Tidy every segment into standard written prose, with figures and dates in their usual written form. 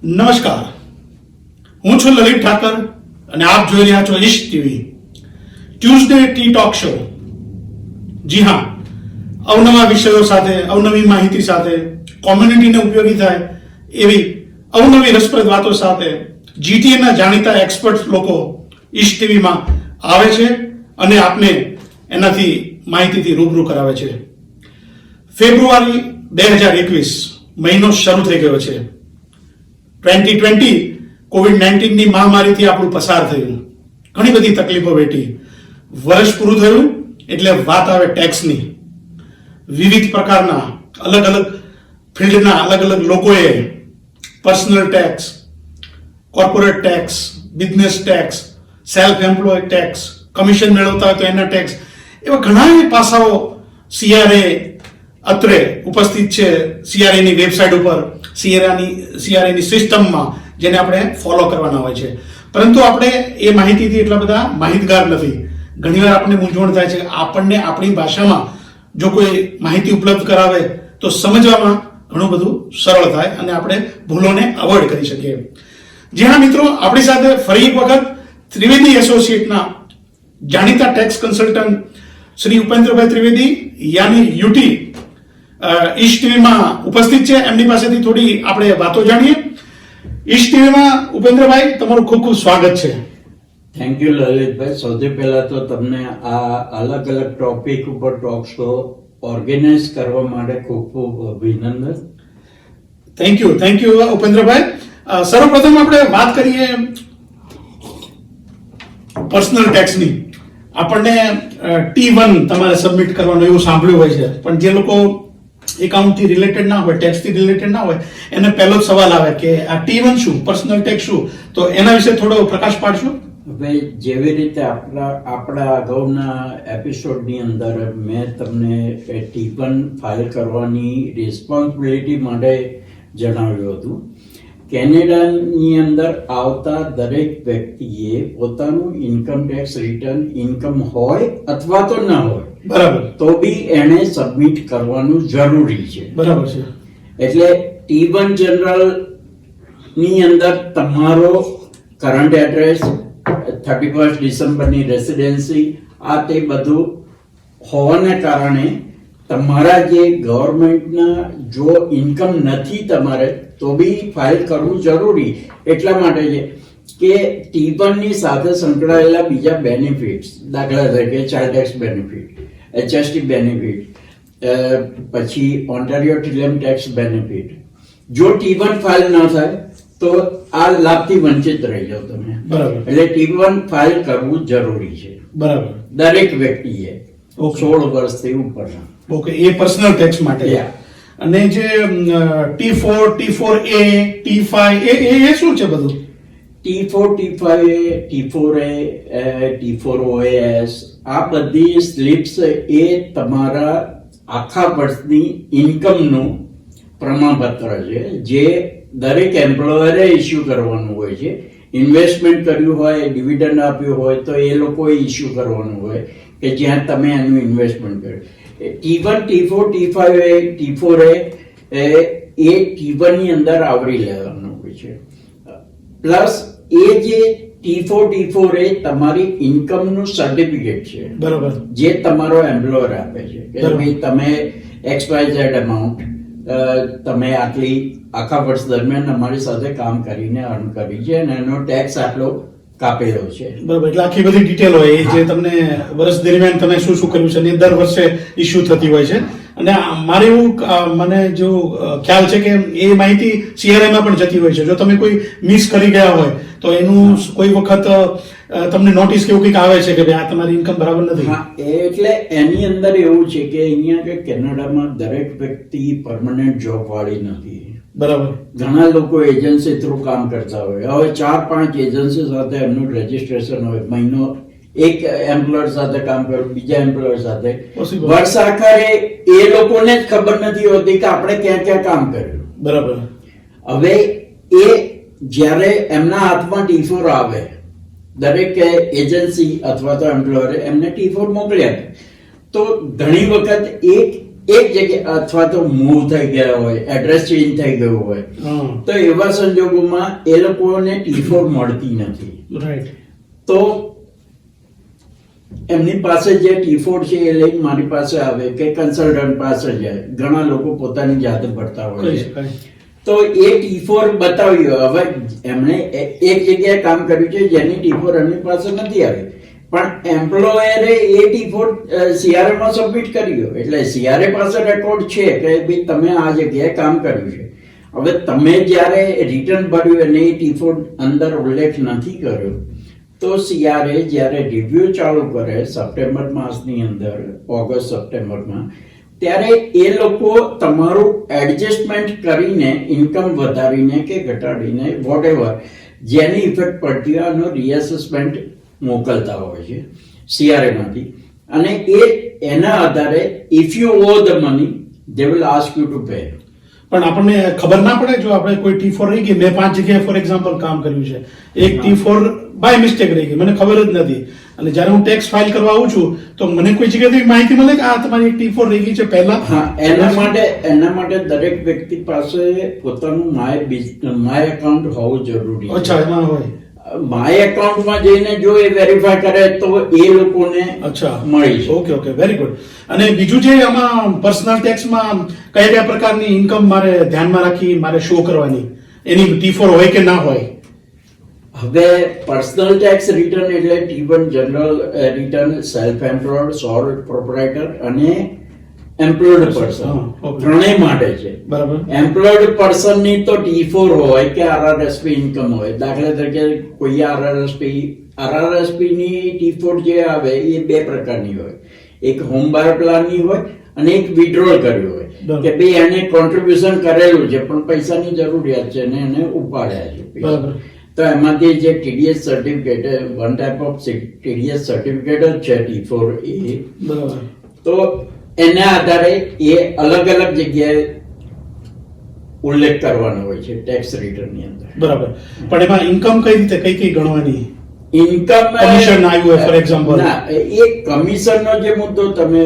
નમસ્કાર, હું છું લલિત ઠાકર અને આપ જોઈ રહ્યા છો Ish TV Tuesday tea talk show. જી હા, અવનવા વિષયો સાથે, અવનવી માહિતી સાથે, કોમ્યુનિટીને ઉપયોગી થાય એવી અવનવી રસપ્રદ વાતો સાથે જીટીએના જાણીતા એક્સપર્ટ લોકો ઈશ ટીવીમાં આવે છે અને આપને એનાથી માહિતીથી રૂબરૂ કરાવે છે. ફેબ્રુઆરી 2021 મહિનો શરૂ થઈ ગયો છે. 2020 કોવિડ-19ની મહામારીથી આપણું પસાર થયું, ઘણી બધી તકલીફો વેઠી. વર્ષ પૂરું થયું એટલે વાત આવે ટેક્સની. વિવિધ પ્રકારના અલગ અલગ ફિલ્ડના અલગ અલગ લોકોએ personal tax, corporate tax, business tax, self employ tax, commission મેળવતા હોય તો એના ટેક્સ, એવા ઘણા પાસાઓ સીઆરએ અત્રે ઉપસ્થિત છે. સીઆરએની વેબસાઇટ ઉપર, સીઆરએની સિસ્ટમમાં, જેને આપણે ફોલો કરવાના હોય છે. પરંતુ આપણે એ માહિતીથી એટલા બધા માહિતગાર નથી. ઘણીવાર આપણને મૂંઝવણ થાય છે કે આપણને આપણી ભાષામાં જો કોઈ માહિતી ઉપલબ્ધ કરાવે તો સમજવામાં ઘણું બધું સરળ થાય અને આપણે ભૂલોને અવોઇડ કરી શકીએ. જી હા મિત્રો, આપણી સાથે ફરી એક વખત ત્રિવેદી એસોસિએટના જાણીતા ટેક્સ કન્સલ્ટન્ટ શ્રી ઉપેન્દ્રભાઈ ત્રિવેદી યાની યુટી ઈશ ટીવીમાં ઉપસ્થિત છે. એમની પાસેથી થોડી આપણે વાતો જાણીએ. ઈશ ટીવીમાં ઉપેન્દ્રભાઈ, તમારું ખૂબ ખૂબ સ્વાગત છે. Thank you Lalitbhai. સૌથી પહેલા તો તમને આ અલગ અલગ ટોપિક ઉપર ટોક શો ઓર્ગેનાઇઝ કરવા માટે ખૂબ ખૂબ અભિનંદન. Thank you Upendrabhai. સર્વપ્રથમ આપણે વાત કરીએ પર્સનલ ટેક્સની. આપણને T1 તમારે સબમિટ કરવાનું એવું સાંભળ્યું હોય છે, પણ જે લોકો એકાઉન્ટથી રિલેટેડ ના હોય, ટેક્સથી રિલેટેડ ના હોય, એને પહેલો જ સવાલ આવે કે આ T1 શું, પર્સનલ ટેક્સ શું? તો એના વિશે થોડો પ્રકાશ પાડશો? ભાઈ, જેવી રીતે આપણા અગાઉના એપિસોડની અંદર મેં તમને T1 ફાઇલ કરવાની રિસ્પોન્સિબિલિટી માટે જણાવ્યું હતું. કેનેડાની અંદર આવતા દરેક વ્યક્તિએ પોતાનું ઇન્કમ ટેક્સ રિટર્ન, ઇન્કમ હોય અથવા તો ના હોય, બરાબર, તો બી એને સબમિટ કરવાનું જરૂરી છે. બરાબર છે. એટલે T1 જનરલ ની અંદર તમારો કરંટ એડ્રેસ, 31 ડિસેમ્બરની રેસિડેન્સી, આ તે બધું હોવાને કારણે તમારા જે ગવર્મેન્ટના જો ઇન્કમ નથી તમારે તો બી ફાઇલ કરવું જરૂરી. એટલા માટે છે કે T1 ની સાથે સંકળાયેલા બીજા બેનિફિટ્સ, દાખલા તરીકે child tax benefit, HST benefit, પછી ઓન્ટારિયો ટિલેમ ટેક્સ બેનિફિટ, જો T1 ફાઇલ ન થાય તો આ લાભથી વંચિત રહી જાવ તમે. બરાબર. એટલે T1 ફાઇલ કરવું જરૂરી છે, બરાબર, દરેક દરેક વ્યક્તિએ 16 વર્ષથી ઉપરના. ઓકે, એ પર્સનલ ટેક્સ માટે. અને જે T4, T4A, T5 એ શું છે બધું? T4, T5A, T4A, T4OAS, આ બધી સ્લિપ્સ એ તમારા આખા વર્ષની ઇન્કમનું પ્રમાણપત્ર છે, જે દરેક એમ્પ્લોયરે ઇસ્યુ કરવાનું હોય છે. ઇન્વેસ્ટમેન્ટ કર્યું હોય, ડિવિડન્ડ આપ્યું હોય તો એ લોકોએ ઇસ્યુ કરવાનું હોય કે જ્યાં તમે એનું ઇન્વેસ્ટમેન્ટ કર્યું. T1, T4, T5A, T4A એ T1 ની અંદર આવરી લેવાનું હોય છે. પ્લસ એ જે T4, T4A તમારી ઇન્કમનું સર્ટિફિકેટ છે, બરાબર, જે તમારો એમ્પ્લોયર આપે છે કે ભાઈ તમે XYZ અમાઉન્ટ તમે આટલી આખા વર્ષ દરમિયાન અમારી સાથે કામ કરીને અર્ન કરી છે અને એનો ટેક્સ આટલો કાપેલો છે. બરાબર. એટલે આખી બધી ડિટેલ હોય જે તમને વર્ષ દરમિયાન તમે શું શું કર્યું છે અને દર વર્ષે ઇસ્યુ થતી હોય છે. અને મારે એવું મને જો ખ્યાલ છે કે એ માહિતી સીઆરએમાં પણ જતી હોય છે. જો તમે કોઈ મિસ કરી ગયા હોય તો એનું કોઈ વખત તમને નોટિસ કેવું કંઈક આવે છે કે ભાઈ આ તમારી ઇન્કમ બરાબર નથી. હા, એટલે એની અંદર એવું છે કે અહીંયા કે કેનેડામાં દરેક વ્યક્તિ પરમનન્ટ જોબ વાળી નથી. બરાબર. ઘણા લોકો એજન્સી થ્રુ કામ કરતા હોય. હવે 4-5 એજન્સી સાથે એમનું રજીસ્ટ્રેશન હોય. મહિનો એક એમ્પ્લોયર સાથે કામ કરું, બીજા એમ્પ્લોયર સાથે. વર્ષ આખરે એ લોકોને જ ખબર નથી હોતી કે આપણે ક્યાં ક્યાં કામ કર્યું. બરાબર. હવે એ જ્યારે એમના હાથમાં T4 આવે, દરેક એજન્સી અથવા તો એમ્પ્લોયરે એમને T4 મોકલી આપે, તો ઘણી વખત એક એક જગ્યા અથવા તો મૂવ થઈ ગયા હોય, એડ્રેસ ચેન્જ થઈ ગયું હોય, હા, તો એવા સંજોગોમાં એ લોકોને T4 મળતી નથી. રાઈટ. તો એમની પાસે જે T4 છે એ લઈને મારી પાસે આવે કે કન્સલ્ટન્ટ પાસે જાય. ઘણા લોકો પોતાની જાતે ભરતા હોય કહી છે. શકાય. તો એ T4 બતાવ્યું. હવે એમણે એક જગ્યાએ કામ કર્યું છે જેની T4 એમની પાસે નથી આવી, પણ એમ્પ્લોયરે એ T4 CRA માં સબમિટ કર્યું, એટલે CRA પાસે રેકોર્ડ છે કે ભાઈ તમે આ જગ્યાએ કામ કર્યું છે. હવે તમે જ્યારે રિટર્ન ભર્યું અને એ T4 અંદર ઉલ્લેખ નથી કર્યો, તો CRA જ્યારે રિવ્યુ ચાલુ કરે સપ્ટેમ્બર માસની અંદર, ઓગસ્ટ સપ્ટેમ્બરમાં, ત્યારે એ લોકો તમારું એડજસ્ટમેન્ટ કરીને, ઇન્કમ વધારીને કે ઘટાડીને, વોટેવર જેની ઇફેક્ટ પડતી હોય એનો રીએસેસમેન્ટ મોકલતા હોય છે CRA માંથી. અને એના આધારે if you owe the money they will ask you to pay. પણ આપણને ખબર ના પડે જો આપણે કોઈ T4 રહી ગઈ. મેં 5 જગ્યાએ ફોર એક્ઝામ્પલ કામ કર્યું છે, એક T4 બાય મિસ્ટેક રહી ગઈ, મને ખબર જ નથી, અને જ્યારે હું ટેક્સ ફાઇલ કરવા આવું છું તો મને કોઈ જગ્યાએથી માહિતી મળે કે આ તમારી T4 રહી ગઈ છે પહેલા. હા, એના માટે દરેક વ્યક્તિ પાસે પોતાનું માય એકાઉન્ટ હોવું જરૂરી છે. અચ્છા, એમાં હોય. માય એકાઉન્ટમાં જઈને જો એ વેરીફાઈ કરે તો એ લોકોને અચ્છા, મળી છે. Okay okay, very good. અને બીજું જે આમાં પર્સનલ ટેક્સમાં કયા કયા પ્રકારની ઇન્કમ મારે ધ્યાનમાં રાખી મારે શો કરવાની, એની T4 હોય કે ના હોય? હવે પર્સનલ ટેક્સ રિટર્ન એટલે T1 general return, self employed, sole proprietor અને એમ્પ્લોયડ પર્સન, હા, okay. ત્રણેય માટે છે. બરાબર. એમ્પ્લોયડ પર્સનની તો T4 હોય કે RRSP ઇન્કમ હોય. દાખલા તરીકે કોઈ RRSP ની T4 જે આવે એ બે પ્રકારની હોય. એક હોમ બાય પ્લાનની હોય અને એક વિડ્રોલ કર્યું હોય બરાબર. કે ભાઈ એને કોન્ટ્રીબ્યુશન કરેલું છે પણ પૈસાની જરૂરિયાત છે અને એને ઉપાડ્યા છે. બરાબર. તો એમાંથી જે TDS certificate, one type of TDS certificate જ છે T4 એ. બરાબર. તો એના આધારે એ અલગ અલગ જગ્યાએ ઉલ્લેખ કરવાનો હોય છે ટેક્સ રિટર્નની અંદર. બરાબર. પણ એમાં ઇન્કમ કઈ રીતે કઈ કઈ ગણવાની? ઇન્કમ કમિશન આવ્યું હોય ફોર એક્ઝામ્પલ. ના, એ કમિશનનો જે મુદ્દો તમે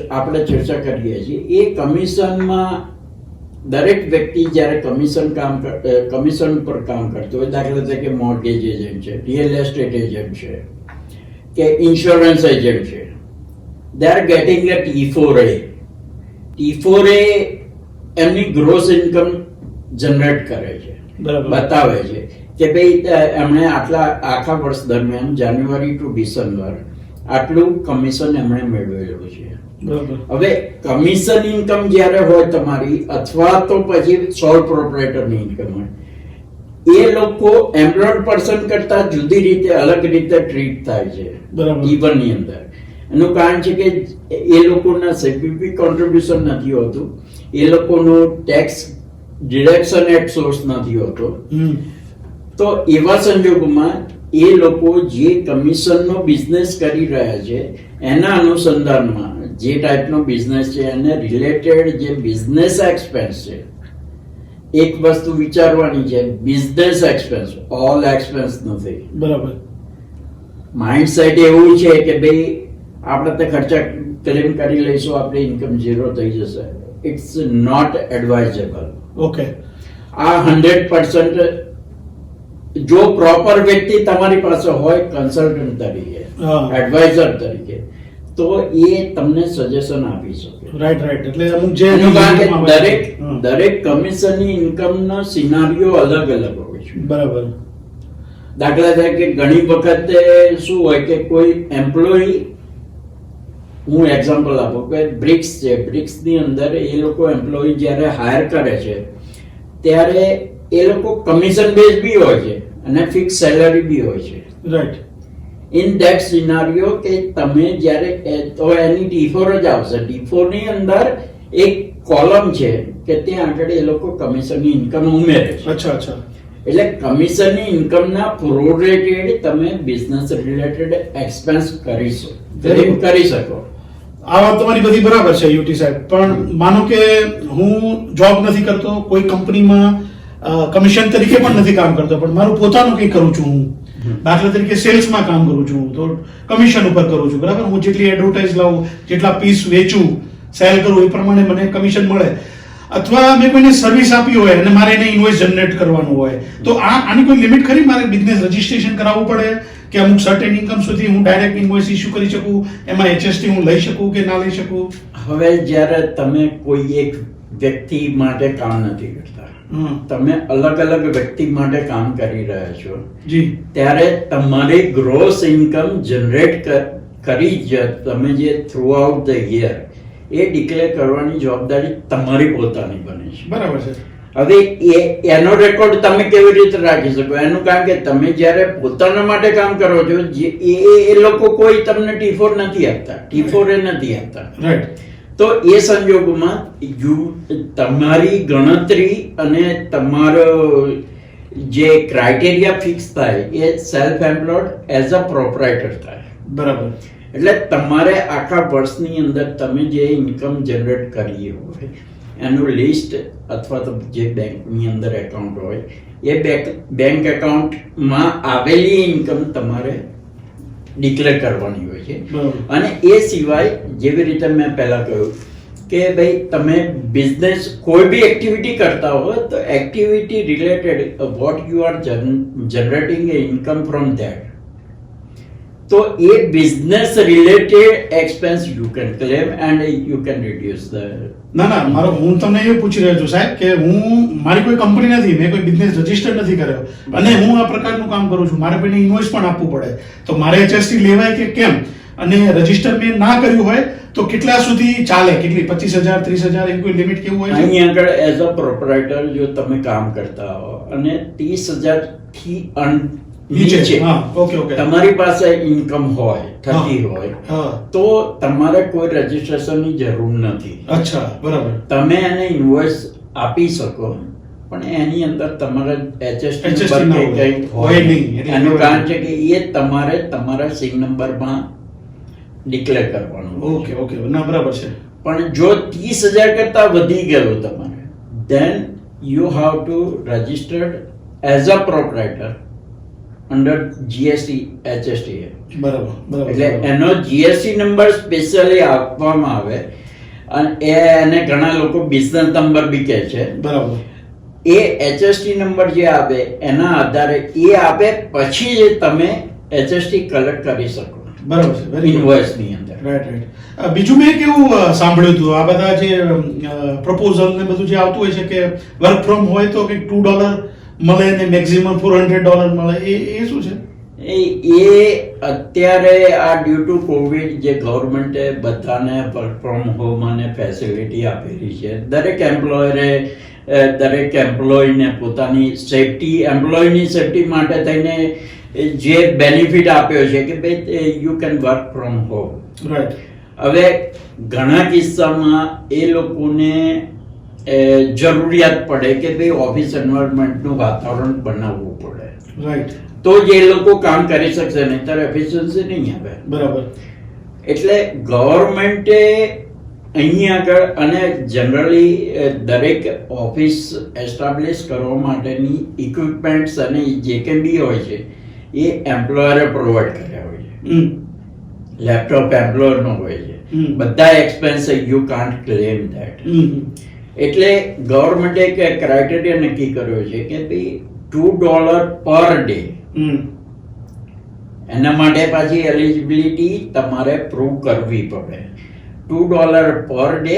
આપણે ચર્ચા કરીએ છીએ, એ કમિશનમાં દરેક વ્યક્તિ જ્યારે કમિશન પર કામ કરતો હોય, દાખલા તરીકે મોર્ગેજ એજન્ટ છે, રિયલ એસ્ટેટ એજન્ટ છે કે ઇન્સ્યોરન્સ એજન્ટ છે, they are getting a T4A. T4A એમની ગ્રોસ ઇન્કમ જનરેટ કરે છે, બરાબર. બતાવે છે કે ભાઈ એમણે આખા વર્ષ દરમિયાન જાન્યુઆરી ટુ ડિસેમ્બર આટલું કમિશન એમણે મેળવેલું છે. બરાબર. હવે કમિશન ઇન્કમ જ્યારે હોય તમારી, અથવા તો પછી સોલ પ્રોપ્રાઇટરની ઇન્કમ હોય, એ લોકો એમ્પ્લોયડ પર્સન કરતા જુદી રીતે, અલગ રીતે ટ્રીટ થાય છે બરાબર. T1 ની અંદર. એનું કારણ છે કે એ લોકોના CPP કોન્ટ્રીબ્યુશન નથી હોતું, એ લોકોનું ટેક્સ ડિડક્શન એટ સોર્સ નથી હોતો. હમ. તો એવા સંજોગોમાં એ લોકો જે કમિશનનો બિઝનેસ કરી રહ્યા છે એના અનુસંધાનમાં, જે ટાઈપનો બિઝનેસ છે એને રિલેટેડ જે બિઝનેસ એક્સપેન્સ છે, એક વસ્તુ વિચારવાની છે, બિઝનેસ એક્સપેન્સ, ઓલ એક્સપેન્સ નથી. બરાબર. માઇન્ડસેટ એવું છે કે ભાઈ આપણે તે ખર્ચા ક્લેમ કરી લઈશું, આપણી ઇન્કમ ઝીરો થઈ જશે. It's not advisable. ઓકે. આ 100% જો પ્રોપર વ્યક્તિ તમારી પાસે હોય કન્સલ્ટન્ટ તરીકે, હા. એડવાઇઝર તરીકે, તો એ તમને સજેશન આપી શકે. Right right. એટલે અમુક જે એનું કારણ કે દરેક કમિશનની ઇન્કમનો સિનારીઓ અલગ અલગ હોય છે. બરાબર. દાખલા તરીકે ઘણી વખતે શું હોય કે કોઈ એમ્પ્લોયી, હું એક્ઝામ્પલ આપું કે બ્રિક્સ છે, બ્રિક્સની અંદર એ લોકો એમ્પ્લોયી જ્યારે હાયર કરે છે ત્યારે એ લોકો કમિશન બેઝ બી હોય છે અને ફિક્સ સેલરી બી હોય છે. રાઈટ. ઇન ધેટ સિનારીઓ કે તમે જ્યારે તો એની T4 જ આવશે. T4 ની અંદર એક કોલમ છે કે ત્યાં આગળ એ લોકો કમિશનની ઇન્કમ ઉમેરે છે. અચ્છા અચ્છા. એટલે કમિશનની ઇન્કમના પ્રોરેટેડ તમે બિઝનેસ રિલેટેડ એક્સપેન્સ કરી શકો. આ વાત તમારી બધી બરાબર છે યુટી સાહેબ, પણ માનો કે હું જોબ નથી કરતો, કોઈ કંપનીમાં કમિશન તરીકે પણ નથી કામ કરતો, પણ મારું પોતાનું કંઈ કરું છું, હું દાખલા તરીકે સેલ્સમાં કામ કરું છું તો કમિશન ઉપર કરું છું. બરાબર. હું જેટલી એડવર્ટાઇઝ લાવું, જેટલા પીસ વેચું, સેલ કરું એ પ્રમાણે મને કમિશન મળે, અથવા મેં કોઈને સર્વિસ આપી હોય અને મારે એને ઇન્વોઇસ જનરેટ કરવાનું હોય, તો આની કોઈ લિમિટ ખરી? મારે બિઝનેસ રજિસ્ટ્રેશન કરાવવું પડે કે અમુક સર્ટેન ઇન્કમ સુધી હું ડાયરેક્ટ ઇન્વોઇસ ઇસ્યુ કરી શકું, એમાં HST હું લઈ શકું કે ના લઈ શકું? હવે જ્યારે તમે કોઈ એક વ્યક્તિ માટે કામ નથી કરતા, તમે અલગ અલગ વ્યક્તિ માટે કામ કરી રહ્યા છો, જી, ત્યારે તમારી ગ્રોસ ઇન્કમ જનરેટ કરી જ તમે જે through out the year A declare કરવાની જવાબદારી તમારી પોતાની બને છે. બરાબર છે. હવે એનો રેકોર્ડ તમે કેવી રીતે રાખી શકો? એનું કારણ કે તમે જ્યારે પોતાના માટે કામ કરો છો, એ લોકો કોઈ તમને T4 નથી આપતા, T4 નથી આપતા, રાઈટ? તો એ સંજોગોમાં તમારી ગણતરી અને તમારો જે ક્રાઇટેરિયા ફિક્સ થાય એ self employed as a proprietor થાય. બરાબર. એટલે તમારે આખા વર્ષની અંદર તમે જે ઇન્કમ જનરેટ કરી હોય એનું લિસ્ટ અથવા તો જે બેંકની અંદર એકાઉન્ટ હોય એ બેંક એકાઉન્ટમાં આવેલી ઇન્કમ તમારે ડિક્લેર કરવાની હોય છે. અને એ સિવાય જેવી રીતે મેં પહેલા કહ્યું કે ભાઈ તમે બિઝનેસ કોઈ બી એક્ટિવિટી કરતા હો તો activity related what you are generating a income from that, તો એ business related expense you can claim and you can reduce the. ના, હું તમને એ પૂછી રહ્યો છું સાહેબ કે મારી કોઈ કંપની નથી, મેં કોઈ બિઝનેસ રજીસ્ટર નથી કર્યો અને હું આ પ્રકારનું કામ કરું છું, મારે કોઈને ઇન્વોઇસ પણ આપવું પડે, તો મારે HST લેવાય કે કેમ? અને રજીસ્ટર મેં ના કર્યું હોય તો કેટલા સુધી ચાલે? કેટલી? 25,000, 30,000 એમ કોઈ લિમિટ કેવું હોય છે? અહીં આગળ એઝ અ પ્રોપરાઇટર જો તમે કામ કરતા હો અને 30,000 થી નીચે તમારી પાસે ઇન્કમ હોય, થતી હોય, તો તમારે કોઈ રજીસ્ટ્રેશનની જરૂર નથી. અચ્છા, બરાબર. તમે એને ઇન્વોઇસ આપી શકો પણ એની અંદર તમારે HST હોય નહીં. એનું કારણ છે કે એ તમારે તમારા સિંગ નંબરમાં ડિક્લેર કરવાનું. ઓકે, ના, બરાબર છે. પણ જો 30,000 કરતા વધી ગયું તમારે, then you have to registered as a proprietor under GST HST. બરાબર. એટલે એનો GST નંબર સ્પેશિયલી આપવામાં આવે અને એને ઘણા લોકો બિઝનેસ નંબર બી કહે છે. બરાબર. એ HST નંબર જે આપે એના આધારે એ આપે પછી જ તમે HST કલેક્ટ કરી શકો. બરાબર છે. ઇન્વોઇસ ની અંદર. રાઈટ. બીજું મેં કેવું સાંભળ્યું હતું, આ બધા જે પ્રપોઝલ ને બધું જે આવતું હોય છે કે વર્ક ફ્રોમ હોય તો કંઈક $2 મળે ને મેક્સિમમ $400 મળે, એ શું છે? એ અત્યારે આ ડ્યુ ટુ કોવિડ જે ગવર્મેન્ટે બધાને વર્ક ફ્રોમ હોમ અને ફેસિલિટી આપેલી છે, દરેક એમ્પ્લોયને પોતાની સેફટી, એમ્પ્લોયની સેફટી માટે થઈને જે બેનિફિટ આપ્યો છે કે ભાઈ you can work from home. Right. હવે ઘણા કિસ્સામાં એ લોકોને જરૂરિયાત પડે કે ભાઈ ઓફિસ એન્વાયરમેન્ટનું વાતાવરણ બનાવવું પડે. રાઈટ. તો જ એ લોકો કામ કરી શકશે, નહીંતર એફિશિયન્સી નહીં આવે. બરાબર. એટલે ગવર્મેન્ટે અહીં આગળ અને જનરલી દરેક ઓફિસ એસ્ટાબ્લિશ કરવા માટેની ઇક્વિપમેન્ટ્સ અને જે કંઈ બી હોય છે એ એમ્પ્લોયરે પ્રોવાઈડ કર્યા હોય છે. લેપટોપ એમ્પ્લોયરનો હોય છે, બધા expense you can't claim that. એટલે ગવર્મેન્ટે એક ક્રાઇટેરિયા નક્કી કર્યો છે કે ભાઈ $2 પર ડે. એના માટે પાછી એલિજિબિલિટી તમારે પ્રૂવ કરવી પડે. $2 પર ડે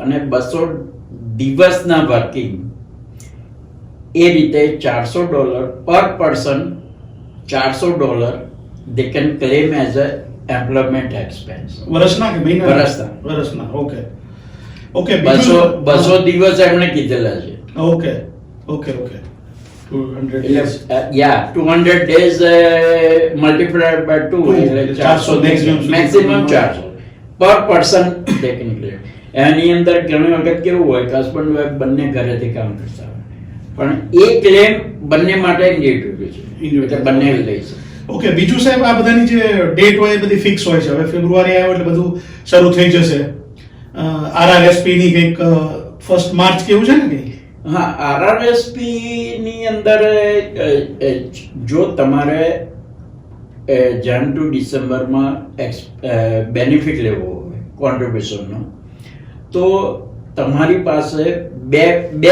અને 200 દિવસના વર્કિંગ, એ રીતે $400 પર person. $400 they can claim as a employment expense. વર્ષના કે મહિના? વર્ષના. ઓકે. 200 દિવસ એમણે કીધેલા છે. Okay. 200 days. 200 days multiplied by 2 એટલે 400 maximum 400 પર પર્સન ટેકનિકલી. એની અંદર ઘણી વખત કેવું હોય કે હસબન્ડ વાઈફ બંને ઘરેથી કામ કરતા હોય પણ એ ક્લેમ બંને માટે ઇન્ડિવિડ્યુઅલ છે, એટલે બંને લઈ શકે. ઓકે. બીજું સાહેબ, આ બધાની જે ડેટ હોય એ બધી ફિક્સ હોય છે. હવે ફેબ્રુઆરી આવ્યો એટલે બધું શરૂ થઈ જશે. RRSP ની કંઈક 1 માર્ચ કેવું છે ને કંઈ? હા, RRSP ની અંદર જો તમારે જાન ટુ ડિસેમ્બરમાં બેનિફિટ લેવો હોય કોન્ટ્રીબ્યુશનનો, તો તમારી પાસે બે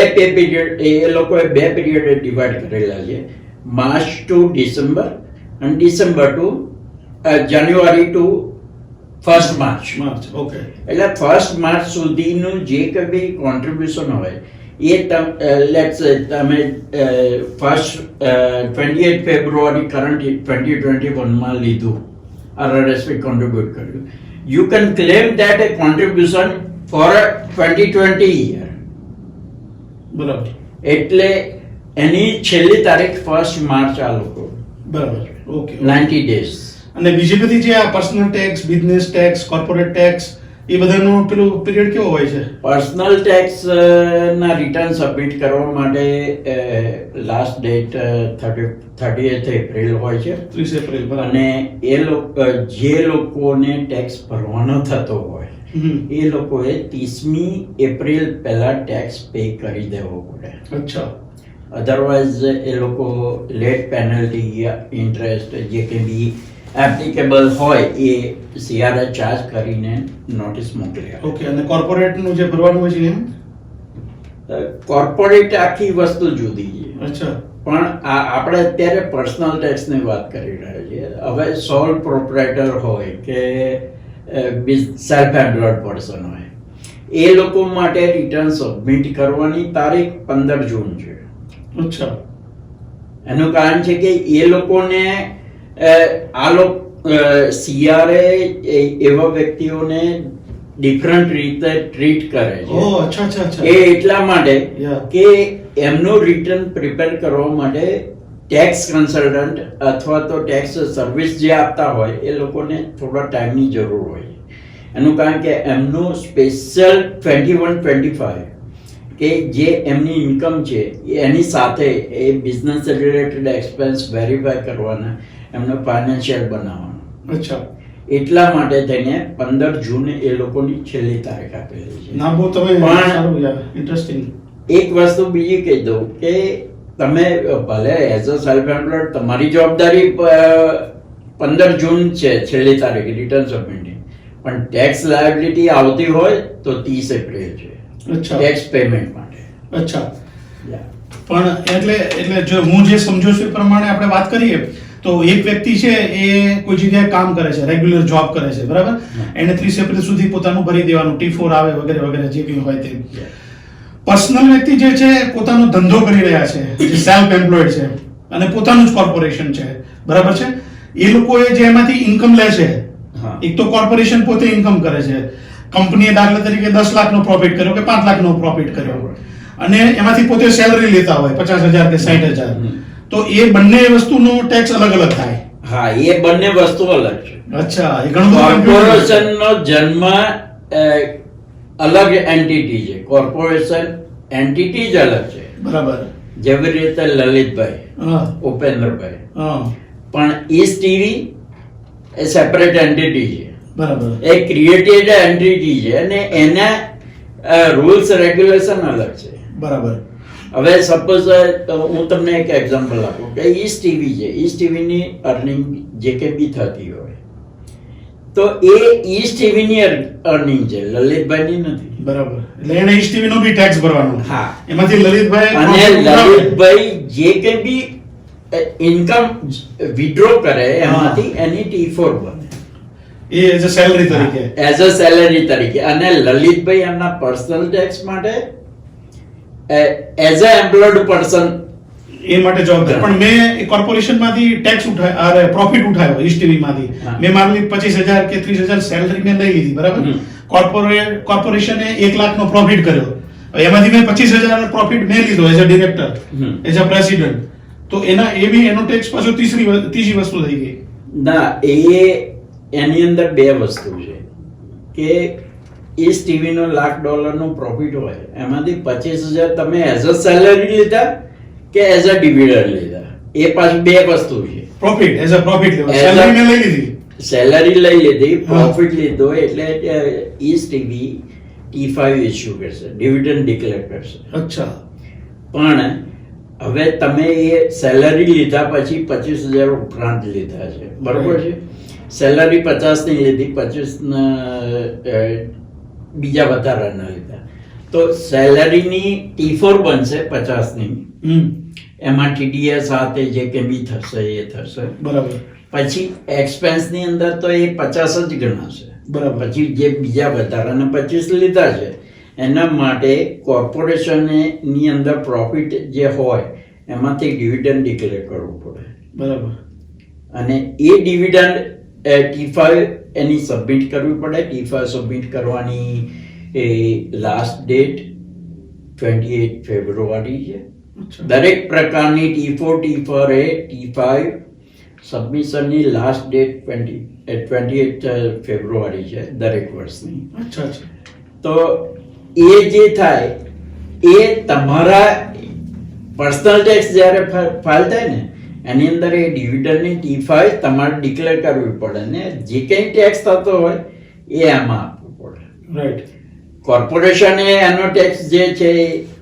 પે પીરિયડ એ લોકોએ બે પીરિયડ ડિવાઈડ કરેલા છે, માર્ચ ટુ ડિસેમ્બર અને December to January to 1 March. Okay. એટલે 1 માર્ચ સુધીનું જે કંઈ બી કોન્ટ્રીબ્યુશન હોય એ લેટ્સ તમે ફર્સ્ટ 28 ફેબ્રુઆરી કરંટ 2021માં લીધું, RRSP કોન્ટ્રીબ્યુટ કર્યું, યુ કેન ક્લેમ ધેટ એ કોન્ટ્રીબ્યુશન ફોર 2020 યર. બરાબર. એટલે એની છેલ્લી તારીખ 1 માર્ચ આ લોકો. બરાબર. ઓકે. 90 ડેઝ. અને બીજી બધી જે આ personal tax, business tax, corporate tax એ બધાનો પેલું પીરિયડ કેવો હોય છે? પર્સનલ ટેક્સ ના રિટર્ન સબમિટ કરવા માટે લાસ્ટ ડેટ 30th એપ્રિલ હોય છે. 30 એપ્રિલ. બરાબર. અને જે લોકોને ટેક્સ ભરવાનો થતો હોય એ લોકોએ 30મી એપ્રિલ પહેલા ટેક્સ પે કરી દેવો પડે. અચ્છા. અધરવાઇઝ એ લોકો લેટ પેનલ્ટી, ઇન્ટરેસ્ટ જે કે બી એપ્લિકેબલ હોય એ CRA ચાર્જ કરીને નોટિસ મોકલે. ઓકે. અને કોર્પોરેટ નું જે ભરવાનું હોય છે એમ? કોર્પોરેટ આખી વસ્તુ જુદી છે. અચ્છા. પણ આપણે અત્યારે પર્સનલ ટેક્સની વાત કરી રહ્યા છીએ. હવે સોલ પ્રોપ્રાઇટર હોય કે સેલ્ફ એમ્પ્લોયડ પર્સન હોય એ લોકો માટે રિટર્ન સબમિટ કરવાની તારીખ 15 જૂન છે. અચ્છા. એનું કારણ છે કે એ લોકોને આ લોકો CRA એવા વ્યક્તિઓને ડિફરન્ટ રીતે ટ્રીટ કરે છે. ઓહ, અચ્છા અચ્છા અચ્છા. એ એટલા માટે Yeah. કે એમનું રિટર્ન પ્રિપેર કરવા માટે ટેક્સ કન્સલ્ટન્ટ અથવા તો ટેક્સ સર્વિસ જે આપતા હોય એ લોકોને થોડા ટાઈમની જરૂર હોય. એનું કારણ કે એમનું સ્પેશિયલ 21-25 કે જે એમની ઇન્કમ છે એની સાથે એ બિઝનેસ રિલેટેડ એક્સપેન્સ વેરીફાઈ કરવાના, એમને ફાઇનાન્શિયલ બનાવવાનું. અચ્છા. એટલા માટે થઈને 15 જૂન એ લોકોની છેલ્લી તારીખ આપેલી છે. ના, બહુ તમે પણ- સારું યાર, ઇન્ટરેસ્ટિંગ. એક વસ્તુ બીજી કહી દઉં કે તમે ભલે એઝ અ સેલ્ફ એમ્પ્લોયડ તમારી જવાબદારી 15 જૂન છે છેલ્લી તારીખ રિટર્ન સબમિટની, પણ ટેક્સ લાયબિલિટી આવતી હોય તો 30 એપ્રિલ છે અચ્છા. ટેક્સ પેમેન્ટ માટે. અચ્છા. Yeah. પણ એટલે જો હું જે સમજો છું એ પ્રમાણે આપણે વાત કરીએ તો એક વ્યક્તિ છે એ કોઈ જગ્યાએ કામ કરે છે, રેગ્યુલર જોબ કરે છે, બરાબર? એને 30 એપ્રિલ સુધી પોતાનું ભરી દેવાનું, T4 આવે વગેરે વગેરે જે કંઈ હોય તે. પર્સનલ વ્યક્તિ જે છે પોતાનો ધંધો કરી રહ્યા છે, જે સેલ્ફ એમ્પ્લોયડ છે અને પોતાનું જ કોર્પોરેશન છે, બરાબર છે? એ લોકોએ જે એમાંથી ઇન્કમ લે છે, હા. એક તો કોર્પોરેશન પોતે ઇન્કમ કરે છે, કંપનીએ દાખલા તરીકે 10 લાખનો પ્રોફિટ કર્યો કે 5 લાખનો પ્રોફિટ કર્યો અને એમાંથી પોતે સેલરી લેતા હોય 50,000 કે 60,000, તો એ બંને વસ્તુનો ટેક્સ અલગ અલગ થાય. હા, એ બંને વસ્તુ અલગ છે. અચ્છા. એ ઘણું બધું કોર્પોરેશનનો જન્મ અલગ એન્ટિટી છે, કોર્પોરેશન એન્ટિટી જ અલગ છે. બરાબર. જેવી રીતે લલિતભાઈ, હા. ઉપેન્દ્રભાઈ, હા. પણ ઈસ્ટ ટીવી એ સેપરેટ એન્ટિટી છે, બરાબર. એ ક્રિએટેડ એન્ટિટી છે અને એના રૂલ્સ રેગ્યુલેશન અલગ છે. બરાબર. હવે સપોઝ હું તમને એક એક્ઝામ્પલ આપું કે ઈસ્ટ ટીવી છે, ઈસ્ટ ટીવીની અર્નિંગ જે કે બી થતી હોય તો એ ઈસ્ટ ટીવીની અર્નિંગ છે, લલિતભાઈની નથી. બરાબર. એટલે એને ઈસ્ટ ટીવી નો બી ટેક્સ ભરવાનો. હા. એમાંથી લલિતભાઈ અને લલિતભાઈ જે કે બી ઇન્કમ વિડ્રો કરે એમાંથી એની T4 બને એ એઝ અ સેલરી તરીકે. એઝ અ સેલરી તરીકે. અને લલિતભાઈ એમના પર્સનલ ટેક્સ માટે એઝ અ એમ્પ્લોયડ પર્સન એ માટે જવાબદાર. પણ મેં કોર્પોરેશન માંથી ટેક્સ ઉઠાવ્યો, પ્રોફિટ ઉઠાવ્યો ઈસ્ટ ટીવી માંથી. હા. મેં મારી 25,000 કે 30,000 સેલરી મેં લઈ લીધી, બરાબર? કોર્પોરેશને 1 લાખનો પ્રોફિટ કર્યો. હવે એમાંથી મેં 25,000 પ્રોફિટ મેં લીધો as a director, as a president. તો એનો ટેક્સ પાછો ત્રીજી વસ્તુ થઈ ગઈ. ના, એની અંદર બે વસ્તુ છે કે ઈસ્ટ ટીવી નો $1,00,000 નો પ્રોફિટ હોય એમાંથી 25,000 તમે એઝ અ સેલરી લીધા કે એઝ અ ડિવિડન્ડ લીધા, એ પાછું બે વસ્તુ છે. પ્રોફિટ એઝ અ પ્રોફિટ લેવો, As a- સેલરી મેં લઈ લીધી. સેલરી લઈ લીધી, હા. પ્રોફિટ લીધો એટલે ઈસ્ટ ટીવી T5 ઇશ્યુ કરશે, ડિવિડન્ડ ડિક્લેર કરશે. અચ્છા. પણ હવે તમે એ સેલરી લીધા પછી 25,000 ઉપરાંત લીધા છે, બરોબર છે? સેલરી 50 ની લીધી, 25 બીજા વધારાના લીધા. તો સેલરીની T4 બનશે 50ની, એમાં TDS સાથે જે કે બી થશે એ થશે. બરાબર. પછી એક્સપેન્સની અંદર તો એ 50 જ ગણાશે. બરાબર. પછી જે બીજા વધારાના 25 લીધા છે એના માટે કોર્પોરેશનની અંદર પ્રોફિટ જે હોય એમાંથી ડિવિડન્ડ ડિક્લેર કરવું પડે. બરાબર. અને એ ડિવિડન્ડ T5 એની સબમિટ કરવી પડે. T5 સબમિટ કરવાની એ લાસ્ટ ડેટ 28 ફેબ્રુઆરી છે. દરેક પ્રકારની T4 એ T5 સબમિશનની લાસ્ટ ડેટ 28 ફેબ્રુઆરી છે દરેક વર્ષની. અચ્છા અચ્છા. તો એ જે થાય એ તમારા પર્સનલ ટેક્સ જ્યારે ફાઇલ થાય ને એની અંદર એ ડિવિડન્ડની T5 તમારે ડિક્લેર કરવી પડે ને જે કંઈ ટેક્સ થતો હોય એ આમાં આપવું પડે. રાઈટ. કોર્પોરેશને એનો ટેક્સ જે છે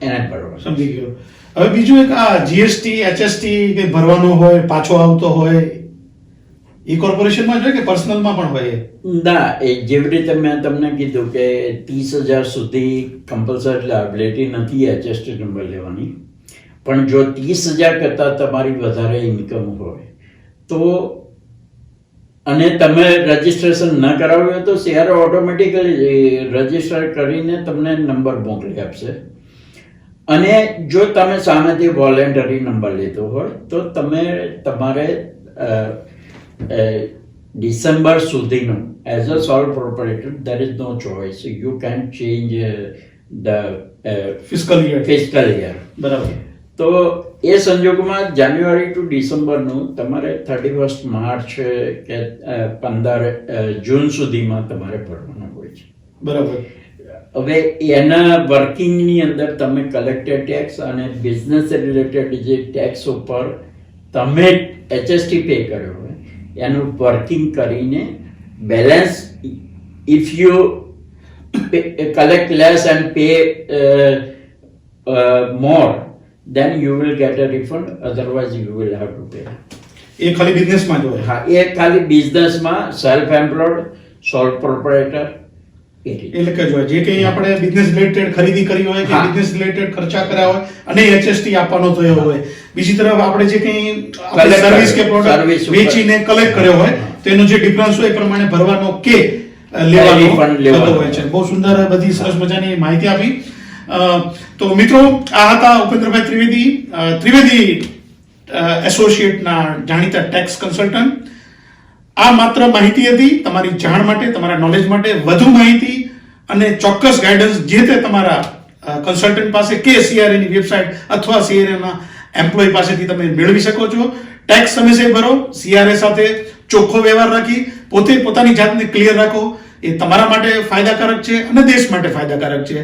એને ભરવાનો. સમજી ગયો. હવે બીજું એક આ GST HST કે ભરવાનો હોય, પાછો આવતો હોય, એ કોર્પોરેશનમાં જ હોય કે પર્સનલમાં પણ હોય? ના, એ જેવી રીતે મેં તમને કીધું કે 30,000 સુધી કમ્પલસરી લાયબિલિટી નથી HST નંબર લેવાની, પણ જો 30,000 કરતાં તમારી વધારે ઇન્કમ હોય તો અને તમે રજીસ્ટ્રેશન ન કરાવ્યું હોય તો CRA ઓટોમેટિકલી રજીસ્ટર કરીને તમને નંબર મોકલી આપશે. અને જો તમે સામેથી વોલેન્ટરી નંબર લીધો હોય તો તમારે ડિસેમ્બર સુધીનું as a sole proprietor there is no choice, you can change the fiscal year. બરાબર. તો એ સંજોગોમાં જાન્યુઆરી ટુ ડિસેમ્બરનું તમારે 31 માર્ચ કે 15 જૂન સુધીમાં તમારે ભરવાનું હોય છે. બરાબર. હવે એના વર્કિંગની અંદર તમે કલેક્ટેડ ટેક્સ અને બિઝનેસ રિલેટેડ જે ટેક્સ ઉપર તમે HST પે કર્યો હોય એનું વર્કિંગ કરીને balance if you collect less and pay more then you will get a refund, otherwise you will have to pay. એ ખાલી બિઝનેસમાં જ હોય? હા, એ ખાલી બિઝનેસમાં સેલ્ફ એમ્પ્લોયડ, સોલ પ્રોપરાઇટર એટલે કે જો જે કંઈ આપણે બિઝનેસ રિલેટેડ ખરીદી કરી હોય કે બિઝનેસ રિલેટેડ ખર્ચા કર્યા હોય અને HST આપવાનો થયો હોય, બીજી તરફ આપણે જે કંઈ સર્વિસ કે પ્રોડક્ટ વેચીને કલેક્ટ કર્યો હોય તેનો જે ડિફરન્સ હોય એ પ્રમાણે ભરવાનો કે લેવાનો હોય છે. બહુ સુંદર બધી સરસ મજાની માહિતી આપી. તો મિત્રો, આ હતા ઉપેન્દ્રભાઈ ત્રિવેદી એસોસિએટના જાણીતા ટેક્સ કન્સલ્ટન્ટ. આ માત્ર માહિતી હતી તમારી જાણ માટે, તમારા નોલેજ માટે. વધુ માહિતી અને ચોક્કસ ગાઈડન્સ જે તે તમારા કન્સલ્ટન્ટ પાસે કે CRA ની વેબસાઇટ અથવા CRA ના એમ્પ્લોય પાસેથી તમે મેળવી શકો છો. ટેક્સ સમયસર ભરો, CRA સાથે ચોખ્ખો વ્યવહાર રાખી પોતાની જાતને ક્લિયર રાખો. એ તમારા માટે ફાયદાકારક છે અને દેશ માટે ફાયદાકારક છે.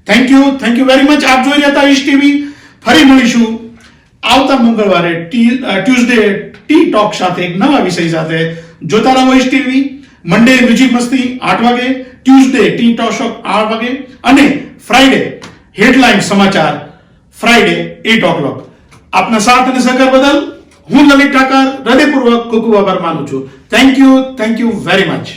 Thank you very much. આપ જોઈ રહ્યા હતા ઈશ TV. ફરી મળીશું આવતા મંગળવારે ટ્યુઝડે ટી ટોક સાથે એક નવા વિષય સાથે. જોતા રહો ઈશ TV. મંડે મ્યુઝિક મસ્તી 8 વાગે, ટ્યુઝડે ટી ટોક 8 વાગે અને ફ્રાઈડે હેડલાઇન સમાચાર, ફ્રાઈડે 8 o'clock. આપના સાથ અને સહકાર બદલ હું લલિત ઠાકર હૃદયપૂર્વક ખૂબ આભાર માનું છું. Thank you very much.